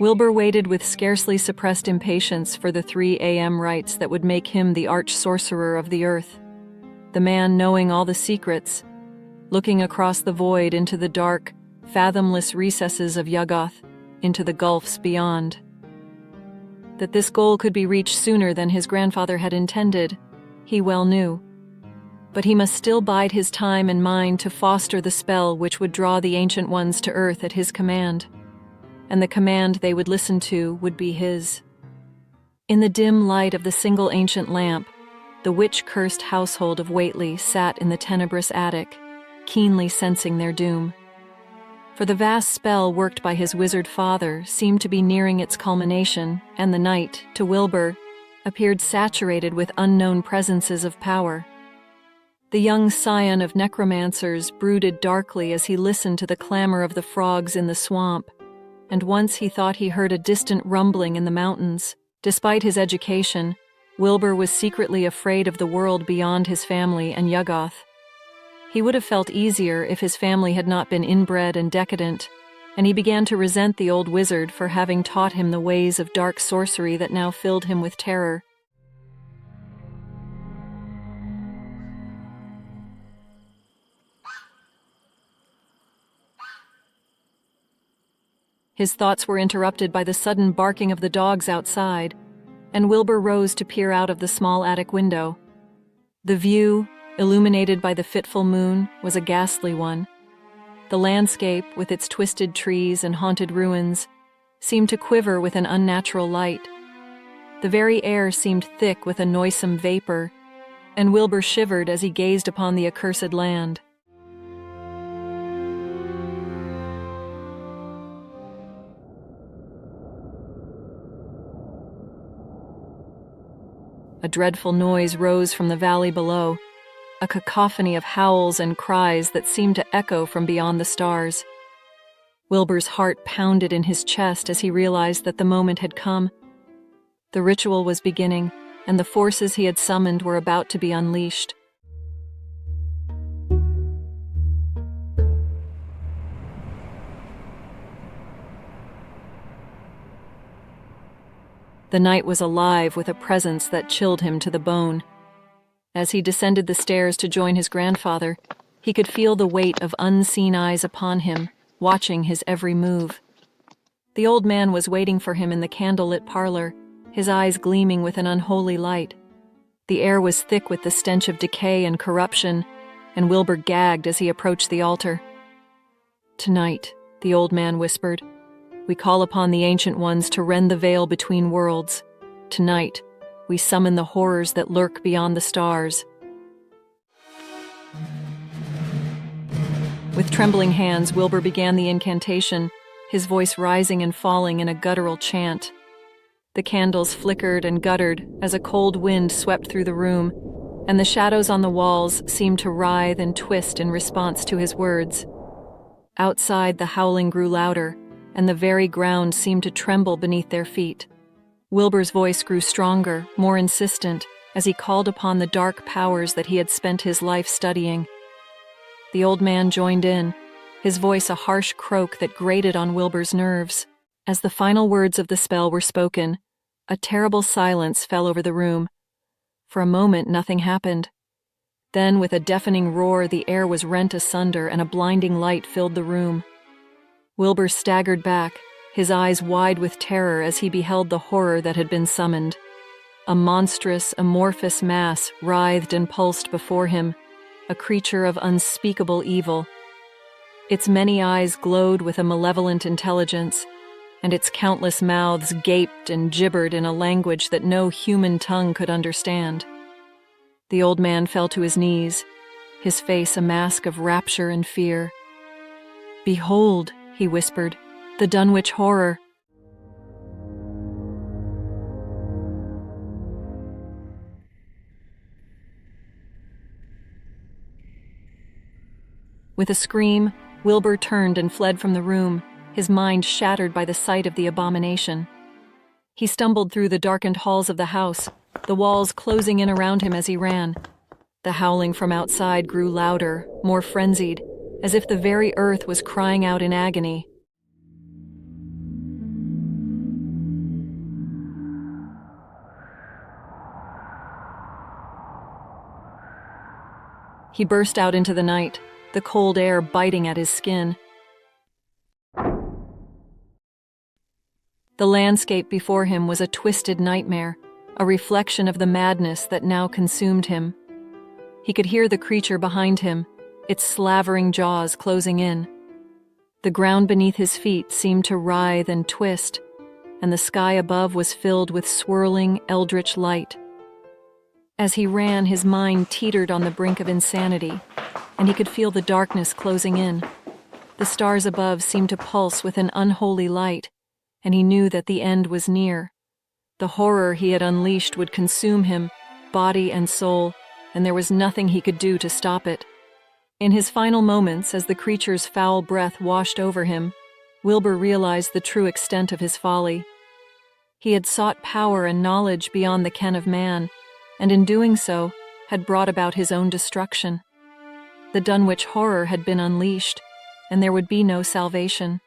Wilbur waited with scarcely suppressed impatience for the 3 a.m. rites that would make him the arch-sorcerer of the earth. The man knowing all the secrets, looking across the void into the dark, fathomless recesses of Yuggoth, into the gulfs beyond. That this goal could be reached sooner than his grandfather had intended, he well knew. But he must still bide his time and mind to foster the spell which would draw the Ancient Ones to earth at his command. And the command they would listen to would be his. In the dim light of the single ancient lamp, the witch-cursed household of Whately sat in the tenebrous attic, keenly sensing their doom. For the vast spell worked by his wizard father seemed to be nearing its culmination, and the night, to Wilbur, appeared saturated with unknown presences of power. The young scion of necromancers brooded darkly as he listened to the clamor of the frogs in the swamp, and once he thought he heard a distant rumbling in the mountains. Despite his education, Wilbur was secretly afraid of the world beyond his family and Yuggoth. He would have felt easier if his family had not been inbred and decadent, and he began to resent the old wizard for having taught him the ways of dark sorcery that now filled him with terror. His thoughts were interrupted by the sudden barking of the dogs outside, and Wilbur rose to peer out of the small attic window. The view, illuminated by the fitful moon, was a ghastly one. The landscape, with its twisted trees and haunted ruins, seemed to quiver with an unnatural light. The very air seemed thick with a noisome vapor, and Wilbur shivered as he gazed upon the accursed land. A dreadful noise rose from the valley below, a cacophony of howls and cries that seemed to echo from beyond the stars. Wilbur's heart pounded in his chest as he realized that the moment had come. The ritual was beginning, and the forces he had summoned were about to be unleashed. The night was alive with a presence that chilled him to the bone. As he descended the stairs to join his grandfather, he could feel the weight of unseen eyes upon him, watching his every move. The old man was waiting for him in the candlelit parlor, his eyes gleaming with an unholy light. The air was thick with the stench of decay and corruption, and Wilbur gagged as he approached the altar. "Tonight," the old man whispered, "we call upon the Ancient Ones to rend the veil between worlds. Tonight, we summon the horrors that lurk beyond the stars." With trembling hands, Wilbur began the incantation, his voice rising and falling in a guttural chant. The candles flickered and guttered as a cold wind swept through the room, and the shadows on the walls seemed to writhe and twist in response to his words. Outside, the howling grew louder, and the very ground seemed to tremble beneath their feet. Wilbur's voice grew stronger, more insistent, as he called upon the dark powers that he had spent his life studying. The old man joined in, his voice a harsh croak that grated on Wilbur's nerves. As the final words of the spell were spoken, a terrible silence fell over the room. For a moment, nothing happened. Then, with a deafening roar, the air was rent asunder and a blinding light filled the room. Wilbur staggered back, his eyes wide with terror as he beheld the horror that had been summoned. A monstrous, amorphous mass writhed and pulsed before him, a creature of unspeakable evil. Its many eyes glowed with a malevolent intelligence, and its countless mouths gaped and gibbered in a language that no human tongue could understand. The old man fell to his knees, his face a mask of rapture and fear. "Behold," he whispered, "the Dunwich horror." With a scream, Wilbur turned and fled from the room, his mind shattered by the sight of the abomination. He stumbled through the darkened halls of the house, the walls closing in around him as he ran. The howling from outside grew louder, more frenzied, as if the very earth was crying out in agony. He burst out into the night, the cold air biting at his skin. The landscape before him was a twisted nightmare, a reflection of the madness that now consumed him. He could hear the creature behind him, its slavering jaws closing in. The ground beneath his feet seemed to writhe and twist, and the sky above was filled with swirling, eldritch light. As he ran, his mind teetered on the brink of insanity, and he could feel the darkness closing in. The stars above seemed to pulse with an unholy light, and he knew that the end was near. The horror he had unleashed would consume him, body and soul, and there was nothing he could do to stop it. In his final moments, as the creature's foul breath washed over him, Wilbur realized the true extent of his folly. He had sought power and knowledge beyond the ken of man, and in doing so, had brought about his own destruction. The Dunwich horror had been unleashed, and there would be no salvation.